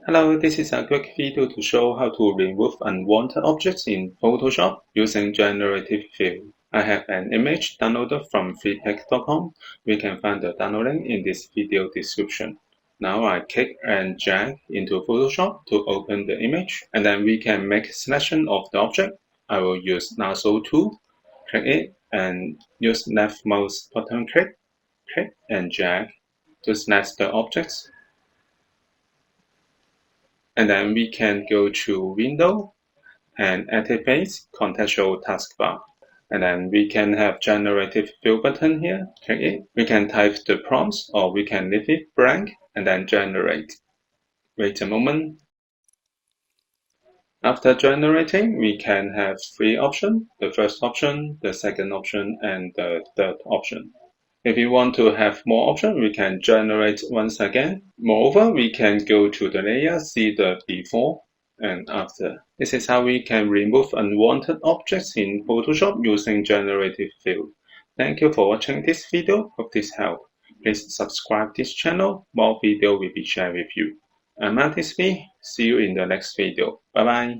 Hello, this is a quick video to show how to remove unwanted objects in Photoshop using Generative Fill. I have an image downloaded from freepik.com. We can find the download link in this video description. Now I click and drag into Photoshop to open the image, and then we can make a selection of the object. I will use Lasso Tool, click it, and use left mouse button click and drag to select the objects. And then we can go to Window and activate Contextual taskbar. And then we can have Generative Fill button here. Click it. We can type the prompts or we can leave it blank and then generate. Wait a moment. After generating, we can have three options: the first option, the second option, and the third option. If you want to have more options, we can generate once again. Moreover, we can go to the layer, see the before and after. This is how we can remove unwanted objects in Photoshop using Generative Fill. Thank you for watching this video. Hope this helped. Please subscribe this channel. More video will be shared with you. I'm Artist B. See you in the next video. Bye bye.